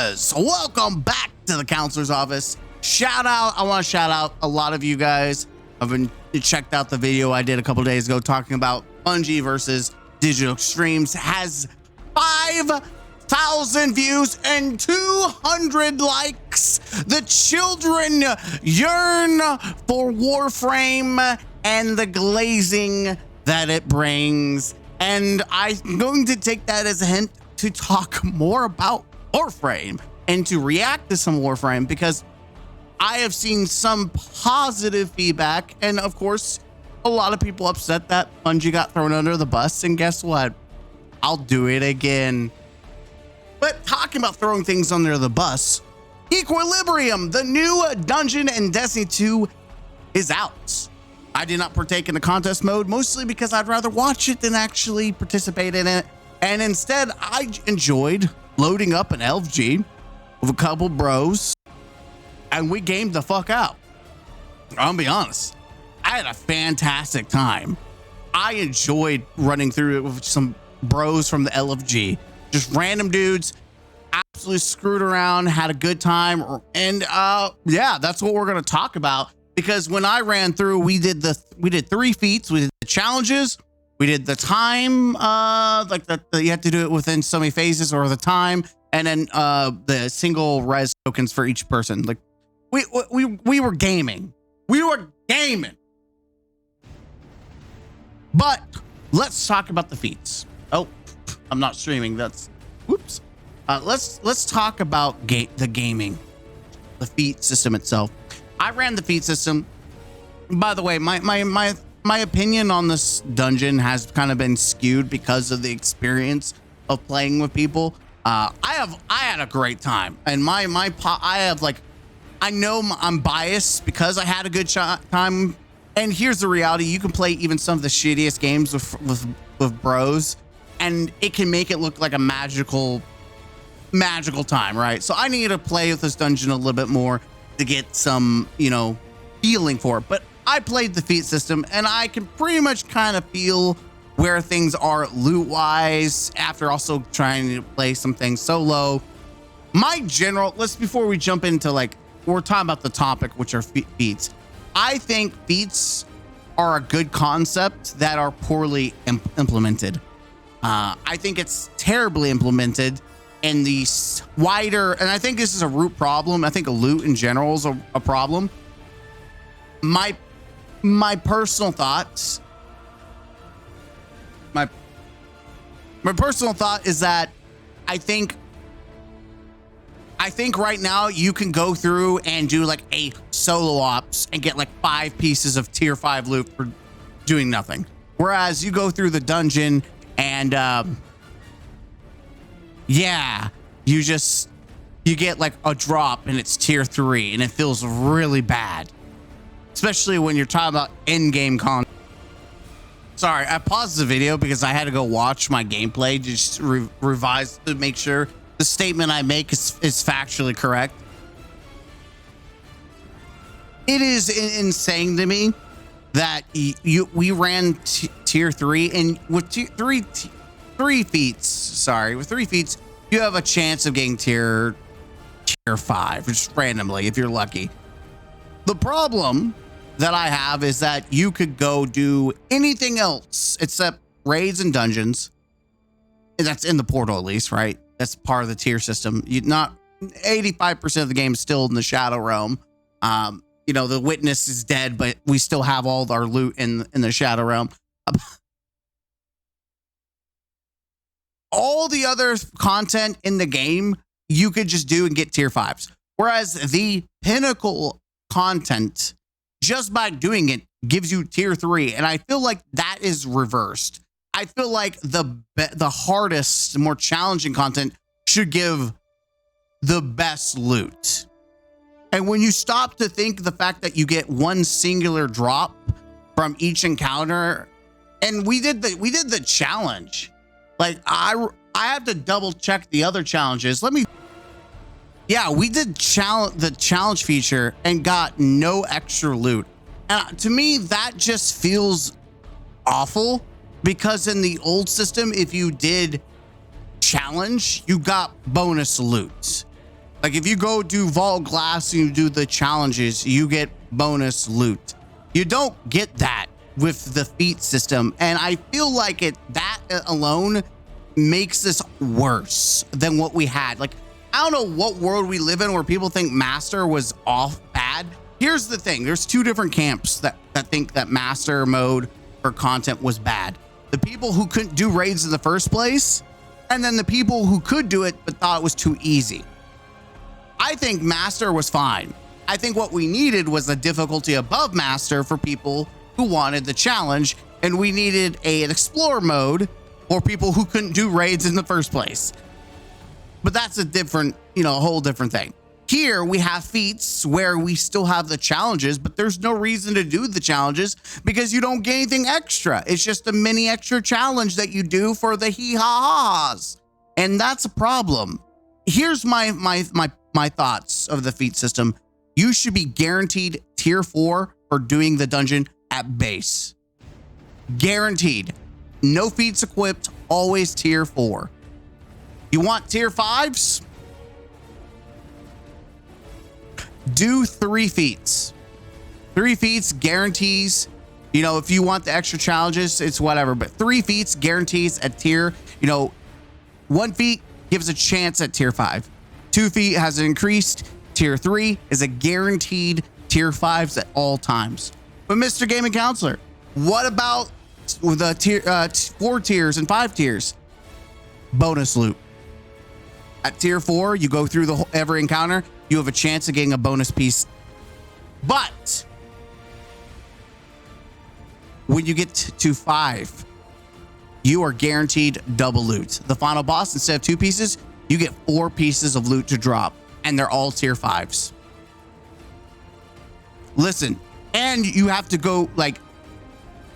Yes, welcome back to the counselor's office. I want to shout out a lot of you guys have been checked out the video I did a couple days ago talking about Bungie versus Digital Extremes. Has 5,000 views and 200 likes. The children yearn for Warframe and the glazing that it brings. And I'm going to take that as a hint to talk more about Warframe and to react to some Warframe, because I have seen some positive feedback, and of course a lot of people upset that Bungie got thrown under the bus, and guess what, I'll do it again. But talking about throwing things under the bus, Equilibrium, the new dungeon in Destiny 2, is out. I did not partake in the contest mode, mostly because I'd rather watch it than actually participate in it, and instead I enjoyed loading up an LFG with a couple bros, and we gamed the fuck out. I'll be honest, I had a fantastic time. I enjoyed running through it with some bros from the LFG, just random dudes, absolutely screwed around, had a good time. And yeah, that's what we're going to talk about, because when I ran through, we did 3 feats. We did the challenges, we did the time, like you have to do it within so many phases or the time, and then the single res tokens for each person. Like we were gaming. We were gaming. But let's talk about the feats. Oh, I'm not streaming. That's whoops. Let's talk about the gaming, the feat system itself. I ran the feat system. By the way, my opinion on this dungeon has kind of been skewed because of the experience of playing with people. I had a great time, and I know I'm biased because I had a good time. And here's the reality: you can play even some of the shittiest games with bros, and it can make it look like a magical time, right? So I need to play with this dungeon a little bit more to get some, feeling for it. But I played the feat system, and I can pretty much kind of feel where things are loot wise after also trying to play some things solo. Before we jump into, we're talking about the topic, which are feats. I think feats are a good concept that are poorly implemented. I think it's terribly implemented in the wider, and I think this is a root problem. I think loot in general is a problem. My personal thoughts, my personal thought is that I think right now you can go through and do like a solo ops and get like 5 pieces of tier 5 loot for doing nothing. Whereas you go through the dungeon and yeah, you get like a drop and it's tier 3 and it feels really bad. Especially when you're talking about Endgame content. Sorry, I paused the video because I had to go watch my gameplay, just revise to make sure the statement I make is factually correct. It is insane to me that we ran tier 3, and with three feats, with 3 feats, you have a chance of getting tier 5, just randomly if you're lucky. The problem that I have is that you could go do anything else except raids and dungeons. That's in the portal, at least, right? That's part of the tier system. 85% of the game is still in the Shadow Realm. The Witness is dead, but we still have all our loot in the Shadow Realm. All the other content in the game you could just do and get tier 5s. Whereas the pinnacle content, just by doing it, gives you tier 3. And I feel like that is reversed. I feel like the hardest, more challenging content should give the best loot. And when you stop to think the fact that you get one singular drop from each encounter, and we did the challenge. Like I have to double check the other challenges. Yeah, we did the challenge feature and got no extra loot. And to me, that just feels awful, because in the old system, if you did challenge, you got bonus loot. Like if you go do vault glass and you do the challenges, you get bonus loot. You don't get that with the feat system. And I feel like that alone makes this worse than what we had. Like, I don't know what world we live in where people think master was off bad. Here's the thing. There's two different camps that think that master mode for content was bad. The people who couldn't do raids in the first place, and then the people who could do it but thought it was too easy. I think master was fine. I think what we needed was a difficulty above master for people who wanted the challenge, and we needed an explore mode for people who couldn't do raids in the first place. But that's a different, a whole different thing. Here we have feats where we still have the challenges, but there's no reason to do the challenges because you don't get anything extra. It's just a mini extra challenge that you do for the hee-ha-ha's. And that's a problem. Here's my thoughts of the feat system. You should be guaranteed tier 4 for doing the dungeon at base. Guaranteed. No feats equipped, always tier 4. You want tier 5s? Do 3 feats. 3 feats guarantees, if you want the extra challenges, it's whatever, but 3 feats guarantees a tier, 1 feat gives a chance at tier 5. 2 feet has increased. Tier 3 is a guaranteed tier 5s at all times. But Mr. Gaming Counselor, what about the tier 4 tiers and 5 tiers? Bonus loot. At tier 4, you go through every encounter, you have a chance of getting a bonus piece. But when you get to 5, you are guaranteed double loot. The final boss, instead of 2 pieces, you get 4 pieces of loot to drop, and they're all tier 5s. Listen, and you have to go,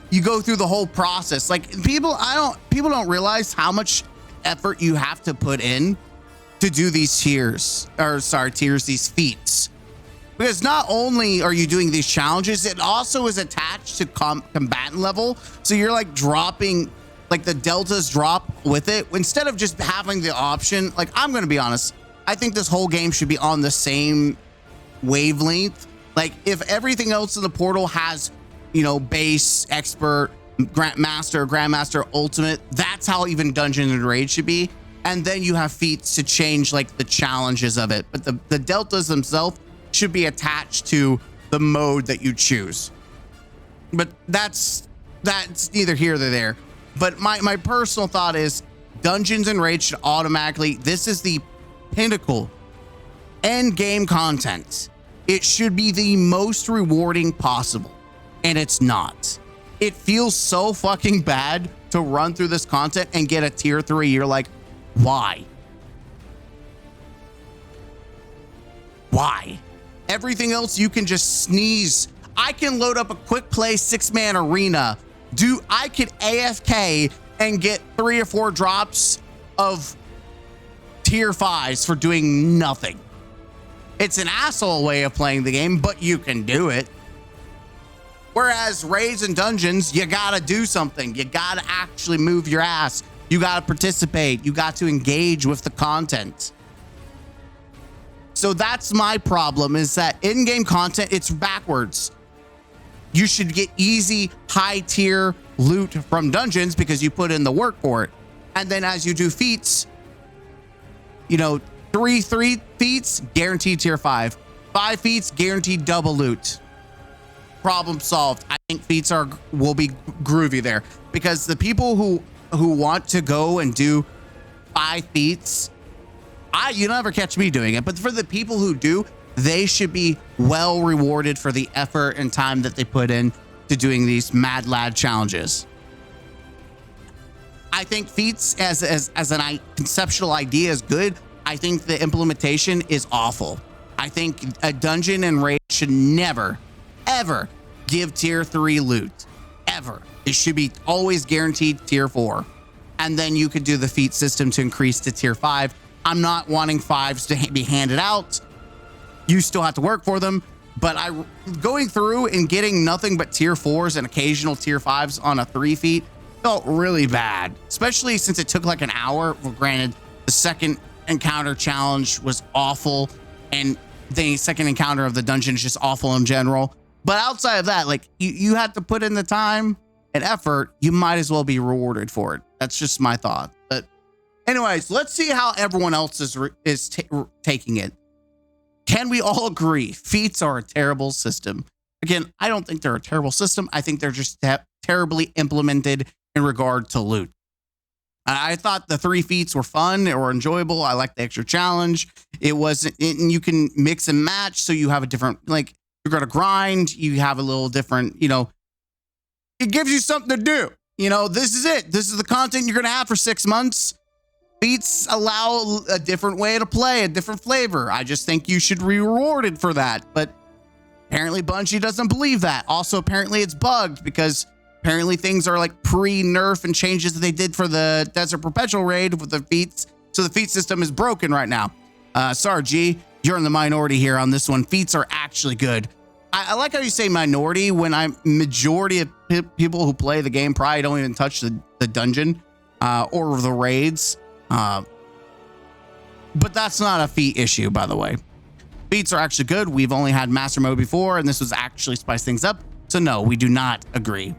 you go through the whole process. Like, people don't realize how much effort you have to put in to do these these feats. Because not only are you doing these challenges, it also is attached to combatant level. So you're dropping, the deltas drop with it. Instead of just having the option, I'm going to be honest, I think this whole game should be on the same wavelength. If everything else in the portal has, base, expert, grandmaster, ultimate, that's how even dungeon and raid should be. And then you have feats to change the challenges of it. But the deltas themselves should be attached to the mode that you choose. But that's neither here nor there. But my personal thought is dungeons and raids should automatically, this is the pinnacle end game content. It should be the most rewarding possible. And it's not. It feels so fucking bad to run through this content and get a tier 3. You're like, why? Why? Everything else you can just sneeze. I can load up a quick play 6-man arena. I could AFK and get 3 or 4 drops of tier 5s for doing nothing. It's an asshole way of playing the game, but you can do it. Whereas raids and dungeons, you gotta do something. You gotta actually move your ass. You gotta participate. You got to engage with the content. So that's my problem, is that in-game content, it's backwards. You should get easy, high-tier loot from dungeons because you put in the work for it. And then as you do feats, 3 feats, guaranteed tier 5. 5 feats, guaranteed double loot. Problem solved. I think feats will be groovy there, because the people who want to go and do 5 feats, you never catch me doing it, but for the people who do, they should be well rewarded for the effort and time that they put in to doing these mad lad challenges. I think feats as an conceptual idea is good. I think the implementation is awful. I think a dungeon and raid should never, ever give tier 3 loot. Ever. It should be always guaranteed tier 4. And then you could do the feat system to increase to tier 5. I'm not wanting 5s to be handed out. You still have to work for them. But going through and getting nothing but tier 4s and occasional tier 5s on a 3 feat felt really bad. Especially since it took like an hour. Well, granted, the second encounter challenge was awful, and the second encounter of the dungeon is just awful in general. But outside of that, like you have to put in the time and effort, you might as well be rewarded for it. That's just my thought. But anyways, let's see how everyone else is taking it. Can we all agree feats are a terrible system? Again, I don't think they're a terrible system. I think they're just terribly implemented in regard to loot. I thought the 3 feats were fun or enjoyable. I like the extra challenge. It wasn't, and you can mix and match. So you have a different, like, you're going to grind. You have a little different, you know, it gives you something to do. You know, this is it. This is the content you're going to have for 6 months. Feats allow a different way to play, a different flavor. I just think you should be rewarded for that. But apparently Bungie doesn't believe that. Also, apparently it's bugged because apparently things are like pre-nerf and changes that they did for the Desert Perpetual raid with the feats. So the feat system is broken right now. Sorry, G, you're in the minority here on this one. Feats are actually good. I like how you say minority when majority of people who play the game probably don't even touch the dungeon or the raids. But that's not a feat issue, by the way. Feats are actually good. We've only had master mode before, and this was actually spice things up. So no, we do not agree.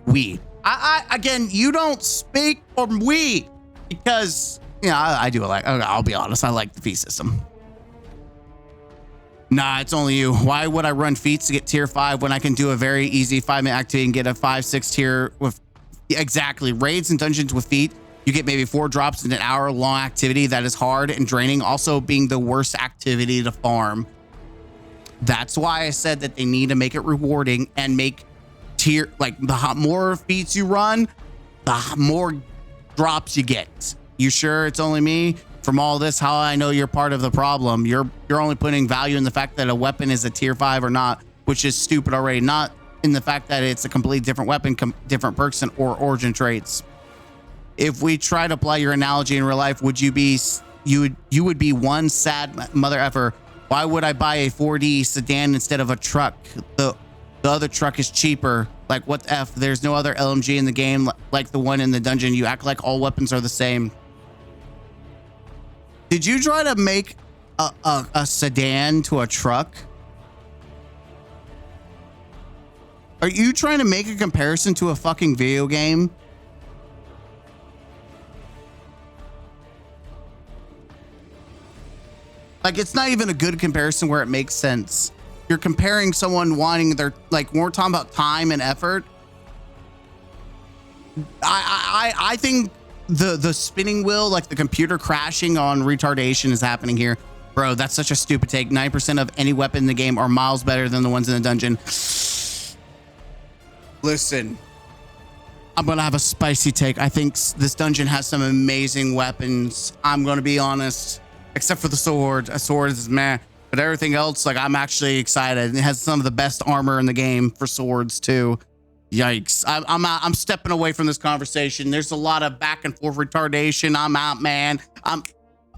Again, you don't speak for we, because, you know, I do like, I'll be honest, I like the feat system. Nah, it's only you. Why would I run feats to get tier 5 when I can do a very easy 5-minute activity and get a 5-6 tier with exactly raids and dungeons with feat? You get maybe 4 drops in an hour-long activity that is hard and draining, also being the worst activity to farm. That's why I said that they need to make it rewarding and make tier, like, the more feats you run, the more drops you get. You sure it's only me? From all this, how I know you're part of the problem. You're only putting value in the fact that a weapon is a tier 5 or not, which is stupid already. Not in the fact that it's a completely different weapon, different perks or origin traits. If we try to apply your analogy in real life, would you would be one sad mother effer. Why would I buy a 4D sedan instead of a truck? The other truck is cheaper. Like, what the F? There's no other LMG in the game like the one in the dungeon. You act like all weapons are the same. Did you try to make a sedan to a truck? Are you trying to make a comparison to a fucking video game? Like, it's not even a good comparison where it makes sense. You're comparing someone wanting their, like, when we're talking about time and effort. I think the spinning wheel, like the computer crashing on retardation is happening here. Bro, that's such a stupid take. 9% of any weapon in the game are miles better than the ones in the dungeon. Listen, I'm going to have a spicy take. I think this dungeon has some amazing weapons. I'm going to be honest. Except for the sword. A sword is meh. But everything else, like, I'm actually excited. It has some of the best armor in the game for swords, too. Yikes. I'm stepping away from this conversation. There's a lot of back and forth retardation. I'm out, man. I'm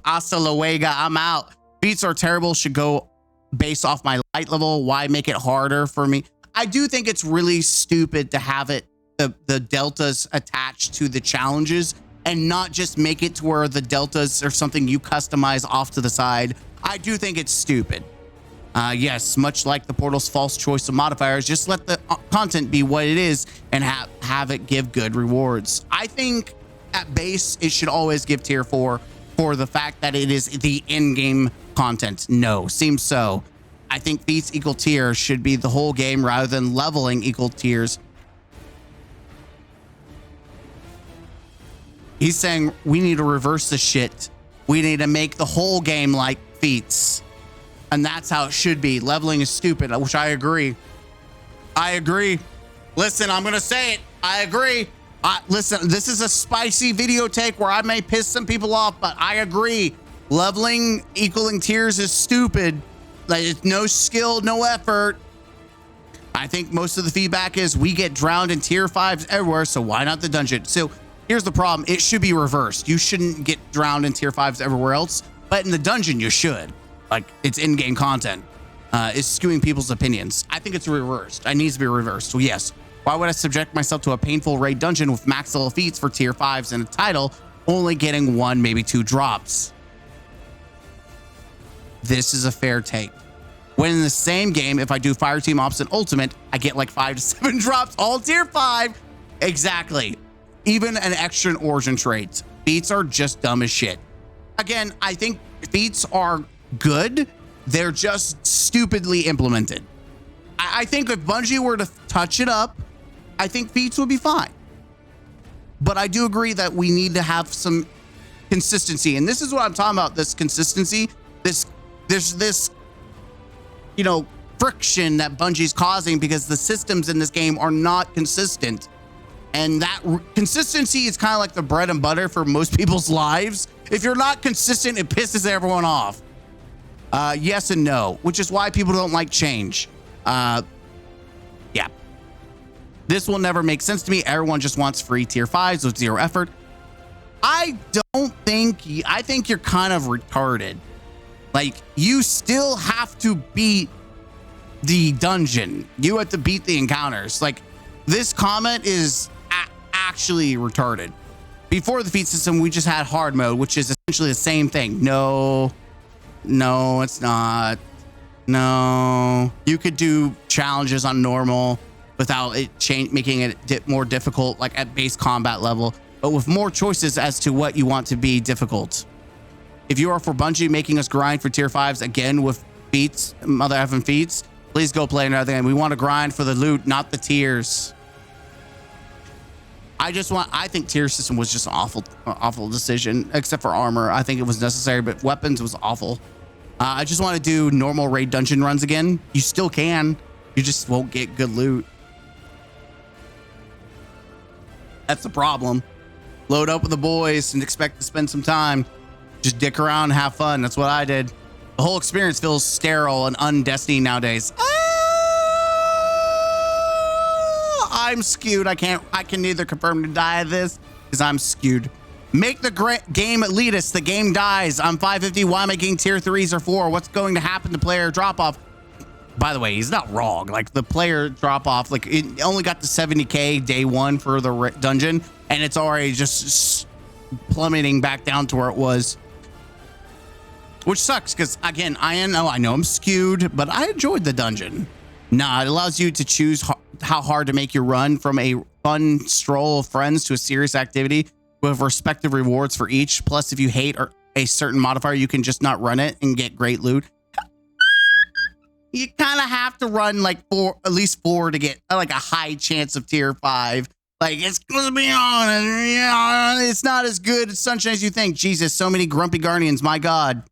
hasta luego. I'm out. Feats are terrible. Should go based off my light level. Why make it harder for me? I do think it's really stupid to have it, the deltas attached to the challenges, and not just make it to where the deltas are something you customize off to the side. I do think it's stupid. Yes, much like the Portal's false choice of modifiers, just let the content be what it is and have it give good rewards. I think at base, it should always give tier 4 for the fact that it is the in-game content. No, seems so. I think feats equal tier should be the whole game rather than leveling equal tiers. He's saying we need to reverse the shit. We need to make the whole game like feats. And that's how it should be. Leveling is stupid, which I agree. I agree. Listen, I'm going to say it. I agree. Listen, this is a spicy video take where I may piss some people off, but I agree. Leveling equaling tiers is stupid. Like, it's no skill, no effort. I think most of the feedback is we get drowned in tier 5s everywhere, so why not the dungeon? So here's the problem. It should be reversed. You shouldn't get drowned in tier 5s everywhere else, but in the dungeon, you should. Like, it's in-game content. It's skewing people's opinions. I think it's reversed. It needs to be reversed. So yes, why would I subject myself to a painful raid dungeon with max level feats for tier 5s and a title, only getting 1, maybe 2 drops? this is a fair take. When in the same game, if I do Fire Team Ops and Ultimate, I get like 5 to 7 drops, all tier 5. Exactly. Even an extra in origin traits. Feats are just dumb as shit. Again, I think feats are good. They're just stupidly implemented. I think if Bungie were to touch it up, I think feats would be fine. But I do agree that we need to have some consistency. And this is what I'm talking about, this consistency. There's this, you know, friction that Bungie's causing because the systems in this game are not consistent. And that consistency is kind of like the bread and butter for most people's lives. If you're not consistent, it pisses everyone off. Yes and no, which is why people don't like change. Yeah. This will never make sense to me. Everyone just wants free tier 5s with 0 effort. I think you're kind of retarded. Like, you still have to beat the dungeon. You have to beat the encounters. Like, this comment is actually retarded. Before the feat system, we just had hard mode, which is essentially the same thing. No, it's not. No, you could do challenges on normal without it making it more difficult, like at base combat level, but with more choices as to what you want to be difficult. If you are for Bungie making us grind for tier 5s again with feats, mother effing feats, please go play another game. We want to grind for the loot, not the tiers. I think tier system was just an awful decision, except for armor. I think it was necessary, but weapons was awful. I just want to do normal raid dungeon runs again. You still can. You just won't get good loot. That's the problem. Load up with the boys and expect to spend some time. Just dick around and have fun. That's what I did. The whole experience feels sterile and undestiny nowadays. I'm skewed. I can neither confirm nor deny this because I'm skewed. Make the game elitist. The game dies. I'm 550. Why am I getting tier 3s or 4? What's going to happen to player drop off? By the way, he's not wrong. Like, the player drop off, like, it only got to 70k day 1 for the dungeon, and it's already just plummeting back down to where it was, which sucks because, again, I know I'm skewed, but I enjoyed the dungeon. Nah, it allows you to choose how hard to make your run, from a fun stroll of friends to a serious activity with respective rewards for each. Plus, if you hate a certain modifier, you can just not run it and get great loot. You kind of have to run like at least 4 to get like a high chance of tier 5. Like, it's gonna be honest, it's not as good as Sunshine as you think. Jesus, so many grumpy guardians, my God.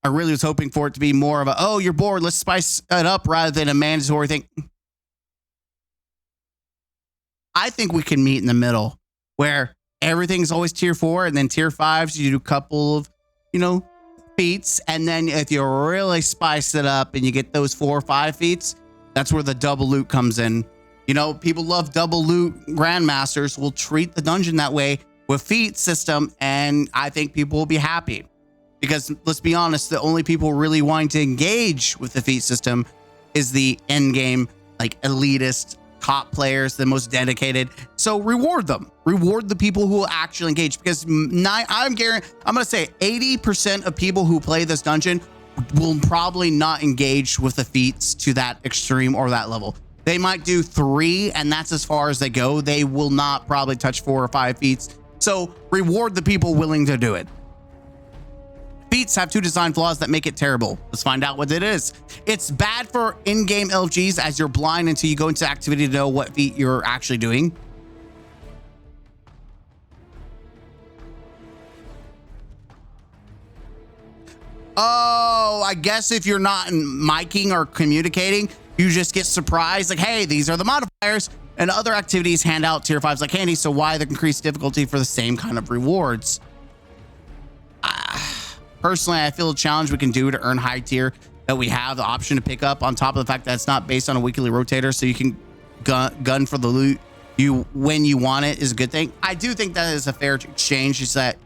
I really was hoping for it to be more of a, oh, you're bored, let's spice it up, rather than a mandatory thing. I think we can meet in the middle where everything's always tier 4, and then tier 5s, you do a couple of, you know, feats. And then if you really spice it up and you get those 4 or 5 feats, that's where the double loot comes in. You know, people love double loot. Grandmasters will treat the dungeon that way with feat system, and I think people will be happy. Because let's be honest, the only people really wanting to engage with the feat system is the end game, like elitist top players, the most dedicated. So reward them. Reward the people who will actually engage, because I'm going to say 80% of people who play this dungeon will probably not engage with the feats to that extreme or that level. They might do 3, and that's as far as they go. They will not probably touch 4 or 5 feats. So reward the people willing to do it. Feats have 2 design flaws that make it terrible. Let's find out what it is. It's bad for in-game LGs, as you're blind until you go into activity to know what feat you're actually doing. Oh, I guess if you're not miking or communicating, you just get surprised, like, hey, these are the modifiers, and other activities hand out tier 5s like candy, so why the increased difficulty for the same kind of rewards? Personally, I feel a challenge we can do to earn high tier, that we have the option to pick up, on top of the fact that it's not based on a weekly rotator, so you can gun for the loot when you want it, is a good thing. I do think that is a fair exchange, is that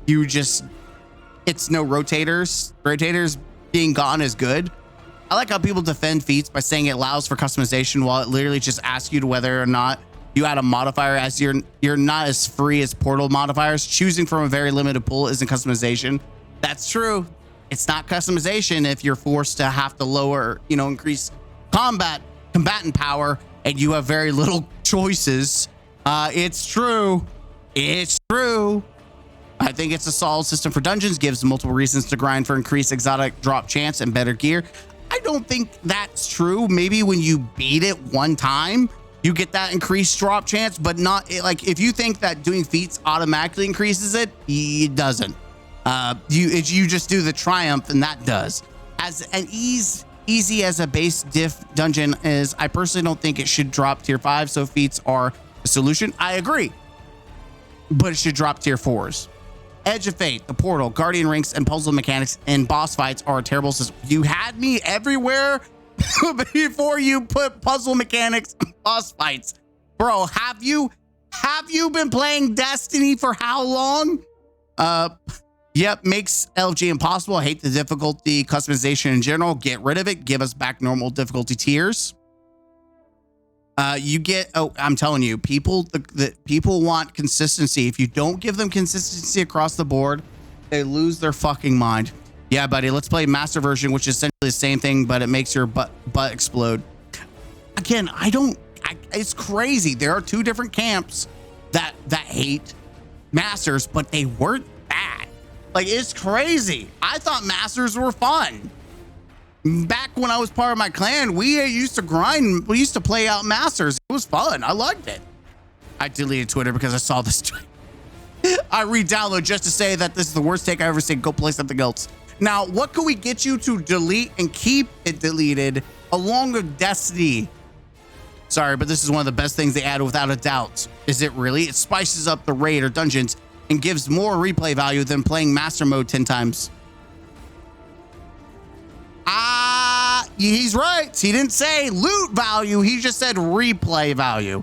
it's no rotators. Rotators being gone is good. I like how people defend feats by saying it allows for customization, while it literally just asks you to whether or not you add a modifier, as you're not as free as portal modifiers. Choosing from a very limited pool isn't customization. That's true. it's not customization if you're forced to have to lower, increase combatant power, and you have very little choices. It's true. It's true. I think it's a solid system for dungeons, gives multiple reasons to grind for increased exotic drop chance and better gear. I don't think that's true. Maybe when you beat it one time, you get that increased drop chance, but not like if you think that doing feats automatically increases it, it doesn't. You just do the triumph and that does. As an easy as a base diff dungeon is, I personally don't think it should drop tier 5, so feats are a solution. I agree, but it should drop tier 4s. Edge of Fate, the portal, guardian ranks, and puzzle mechanics and boss fights are a terrible system. You had me everywhere before you put puzzle mechanics and boss fights. Bro, have you been playing Destiny for how long? Yep, makes LG impossible. I hate the difficulty customization in general. Get rid of it. Give us back normal difficulty tiers. I'm telling you, people want consistency. If you don't give them consistency across the board, they lose their fucking mind. Yeah, buddy, let's play master version, which is essentially the same thing, but it makes your butt explode. Again, it's crazy. There are two different camps that hate masters, but they weren't bad. Like, it's crazy. I thought masters were fun. Back when I was part of my clan, we used to grind. We used to play out masters. It was fun. I liked it. I deleted Twitter because I saw this tweet. I re-download just to say that this is the worst take I ever seen. Go play something else. Now, what can we get you to delete and keep it deleted along with Destiny? Sorry, but this is one of the best things they added without a doubt. Is it really? It spices up the raid or dungeons and gives more replay value than playing master mode 10 times. He's right. He didn't say loot value. He just said replay value.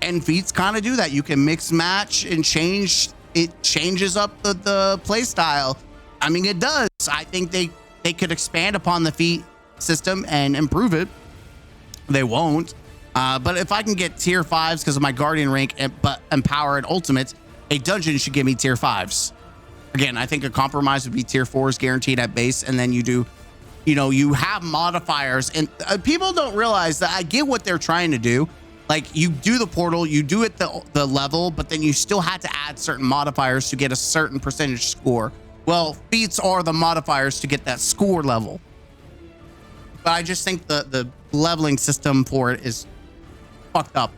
And feats kind of do that. You can mix match and change. It changes up the play style. I mean, it does. I think they could expand upon the feat system and improve it. They won't. But if I can get tier 5s because of my guardian rank but empower and ultimate, a dungeon should give me tier 5s. Again, I think a compromise would be tier 4s guaranteed at base, and then you do, you have modifiers, and people don't realize that. I get what they're trying to do. Like, you do the portal, you do it the level, but then you still had to add certain modifiers to get a certain percentage score. Well, feats are the modifiers to get that score level. But I just think the leveling system for it is fucked up.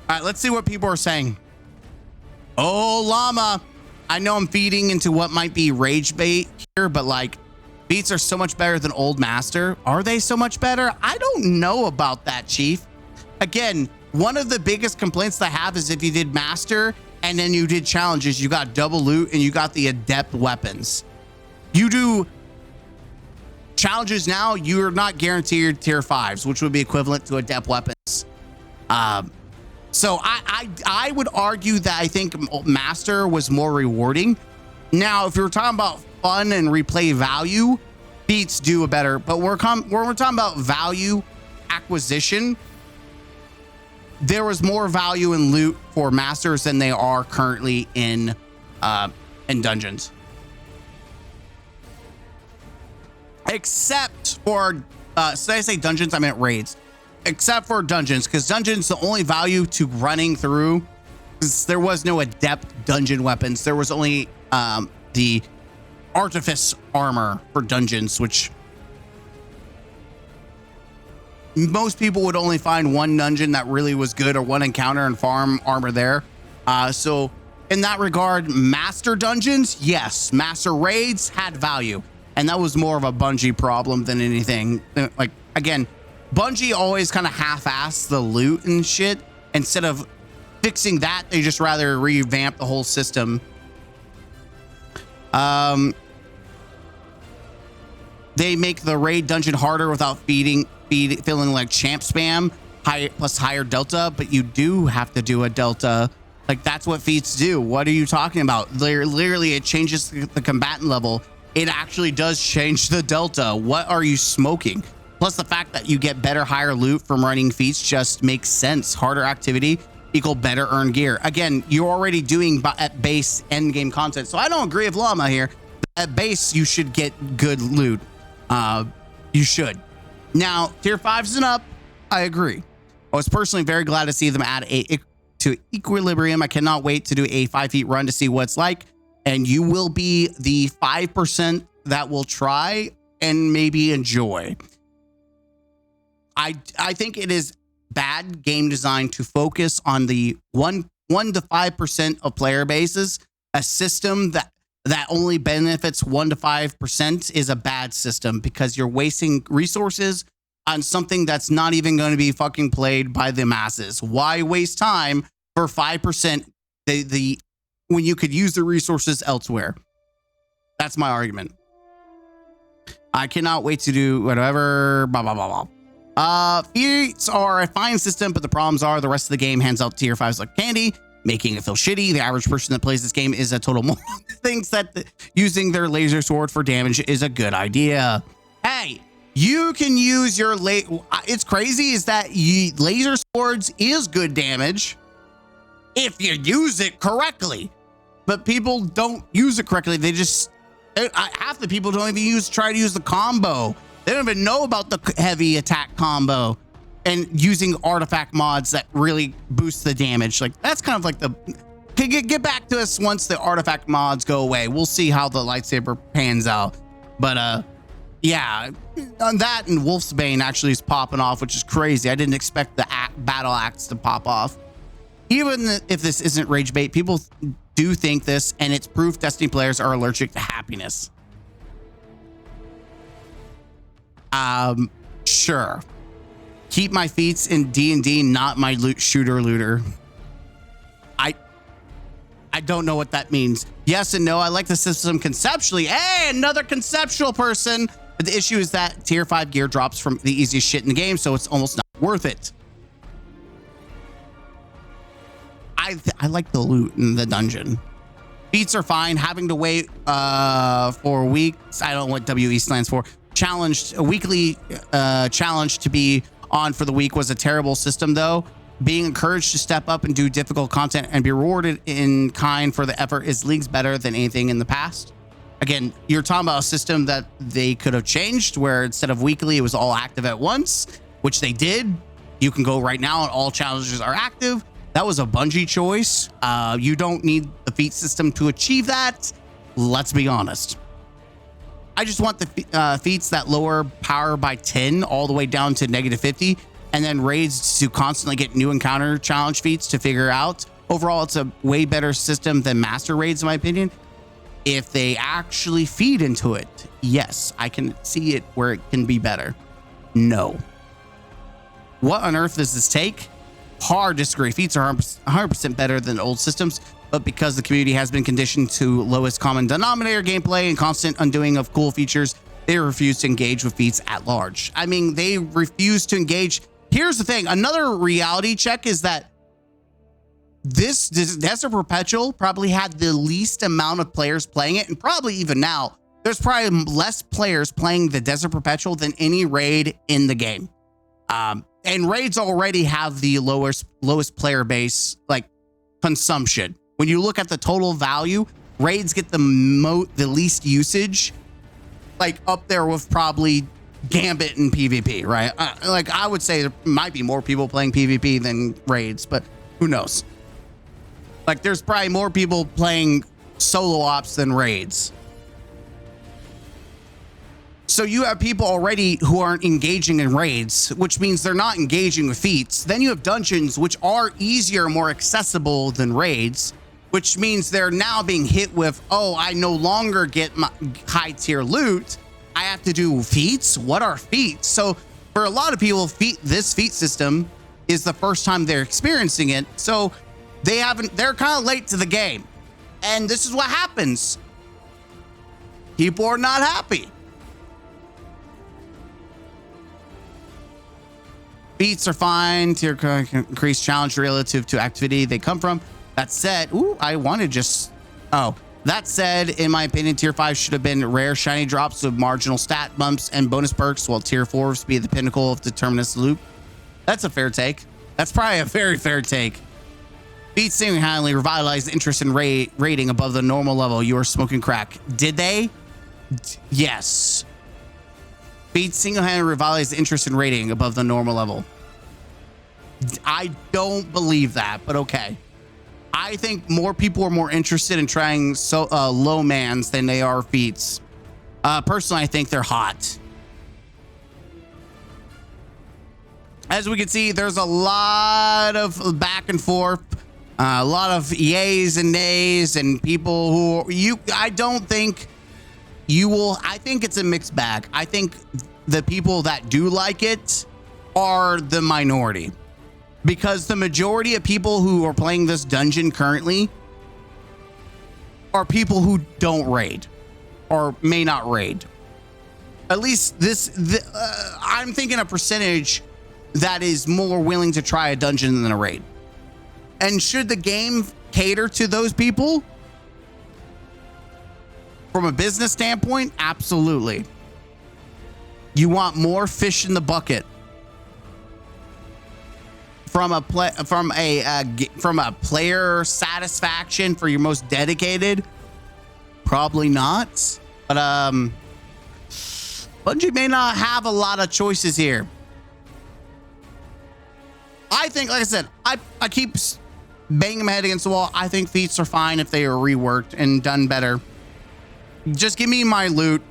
All right, let's see what people are saying. Oh, llama. I know I'm feeding into what might be rage bait here, but like, feats are so much better than old master. Are they so much better? I don't know about that, Chief. Again, one of the biggest complaints I have is if you did master and then you did challenges, you got double loot and you got the adept weapons. You do challenges now, you're not guaranteed tier 5s, which would be equivalent to adept weapons. So I would argue that I think master was more rewarding. Now, if you're talking about fun and replay value, feats do a better, but when we're talking about value acquisition, there was more value in loot for masters than they are currently in dungeons. Except for, did I say dungeons? I meant raids. Except for dungeons, because dungeons, the only value to running through, there was no adept dungeon weapons. There was only the artifice armor for dungeons, which most people would only find one dungeon that really was good or one encounter and farm armor there. So in that regard, master dungeons, yes, master raids had value. And that was more of a Bungie problem than anything. Like, again, Bungie always kind of half-assed the loot and shit. Instead of fixing that, they just rather revamp the whole system. They make the raid dungeon harder without feeling like champ spam, plus higher delta, but you do have to do a delta. Like, that's what feats do. What are you talking about? Literally, it changes the combatant level. It actually does change the delta. What are you smoking? Plus the fact that you get better, higher loot from running feats just makes sense. Harder activity equal better earned gear. Again, you're already doing at base end game content. So I don't agree with llama here. at base, you should get good loot. You should. Now, tier 5s and up, I agree. I was personally very glad to see them add to Equilibrium. I cannot wait to do a 5 feet run to see what it's like. And you will be the 5% that will try and maybe enjoy. I think it is bad game design to focus on the 1 to 5% of player bases. A system that only benefits 1 to 5% is a bad system because you're wasting resources on something that's not even going to be fucking played by the masses. Why waste time for 5% when you could use the resources elsewhere? That's my argument. I cannot wait to do whatever. Blah, blah, blah, blah. Feats are a fine system, but the problems are the rest of the game hands out tier 5s like candy, making it feel shitty. The average person that plays this game is a total moron. Thinks that using their laser sword for damage is a good idea. Hey, you can use your it's crazy is that laser swords is good damage if you use it correctly, but people don't use it correctly. They just half the people don't even try to use the combo. They don't even know about the heavy attack combo and using artifact mods that really boost the damage. Like that's kind of like get back to us once the artifact mods go away. We'll see how the lightsaber pans out. But yeah, on that and Wolf's Bane actually is popping off, which is crazy. I didn't expect the battle axe to pop off. Even if this isn't rage bait, people do think this, and it's proof Destiny players are allergic to happiness. Sure. Keep my feats in D&D, not my looter. I don't know what that means. Yes and no. I like the system conceptually. Hey, another conceptual person. But the issue is that tier 5 gear drops from the easiest shit in the game, so it's almost not worth it. I like the loot in the dungeon. Feats are fine. Having to wait for weeks. I don't know what WE stands for. A weekly challenge to be on for the week was a terrible system, though. Being encouraged to step up and do difficult content and be rewarded in kind for the effort is leagues better than anything in the past. Again, you're talking about a system that they could have changed where instead of weekly, it was all active at once, which they did. You can go right now and all challenges are active. That was a Bungie choice. You don't need the feat system to achieve that. Let's be honest. I just want the feats that lower power by 10 all the way down to -50, and then raids to constantly get new encounter challenge feats to figure out. Overall, it's a way better system than master raids, in my opinion. If they actually feed into it, yes, I can see it where it can be better. No. What on earth does this take? Hard disagree. Feats are 100% better than old systems, but because the community has been conditioned to lowest common denominator gameplay and constant undoing of cool features, they refuse to engage with feats at large. I mean, they refuse to engage. Here's the thing. Another reality check is that this Desert Perpetual probably had the least amount of players playing it, and probably even now, there's probably less players playing the Desert Perpetual than any raid in the game. And raids already have the lowest player base, like consumption. When you look at the total value, raids get the least usage, like up there with probably Gambit and PvP, right? Like I would say there might be more people playing PvP than raids, but who knows? Like there's probably more people playing solo ops than raids. So you have people already who aren't engaging in raids, which means they're not engaging with feats. Then you have dungeons, which are easier, more accessible than raids, which means they're now being hit with, oh, I no longer get my high tier loot. I have to do feats. What are feats? So for a lot of people, this feat system is the first time they're experiencing it. So they're kind of late to the game. And this is what happens. People are not happy. Feats are fine. Tier increased challenge relative to activity they come from. That said, that said, in my opinion, tier 5 should have been rare shiny drops with marginal stat bumps and bonus perks, while tier 4s be the pinnacle of determinist loop. That's a fair take. That's probably a very fair take. Feats single-handedly revitalized interest in rating above the normal level. You are smoking crack. Did they? Yes. Feats single-handedly revitalized interest in rating above the normal level. I don't believe that, but okay. I think more people are more interested in trying low mans than they are feats. Personally, I think they're hot. As we can see, there's a lot of back and forth, a lot of yays and nays, and people who I don't think you will. I think it's a mixed bag. I think the people that do like it are the minority, because the majority of people who are playing this dungeon currently are people who don't raid or may not raid. At least I'm thinking a percentage that is more willing to try a dungeon than a raid. And should the game cater to those people from a business standpoint? Absolutely. You want more fish in the bucket from a player satisfaction for your most dedicated. Probably not. But Bungie may not have a lot of choices here. I think, like I said, I keep banging my head against the wall. I think feats are fine if they are reworked and done better. Just give me my loot.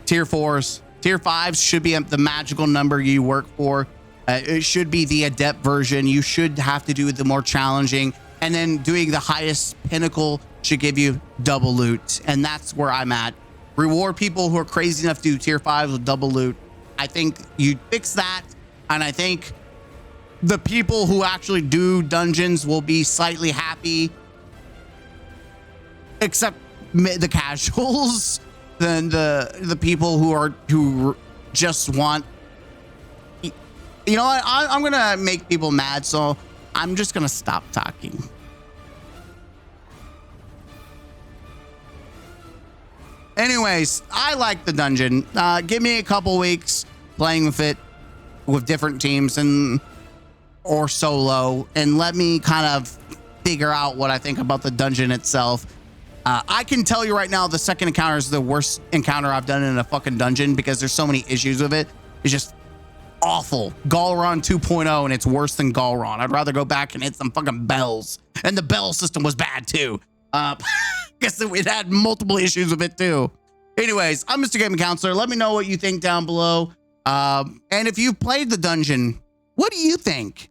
Tier 4s. Tier 5s should be the magical number you work for. It should be the adept version. You should have to do the more challenging. And then doing the highest pinnacle should give you double loot. And that's where I'm at. Reward people who are crazy enough to do tier 5s with double loot. I think you fix that. And I think the people who actually do dungeons will be slightly happy, except the casuals, than the people who just want. You know what? I'm gonna make people mad, so I'm just gonna stop talking. Anyways, I like the dungeon. Give me a couple weeks playing with it with different teams or solo, and let me kind of figure out what I think about the dungeon itself. I can tell you right now, the second encounter is the worst encounter I've done in a fucking dungeon because there's so many issues with it. It's just awful. Galron 2.0, and it's worse than Galron. I'd rather go back and hit some fucking bells. And the bell system was bad too. Guess it had multiple issues with it too. Anyways, I'm Mr. Gaming Counselor. Let me know what you think down below. And if you've played the dungeon, what do you think?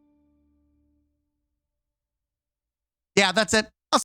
Yeah, that's it.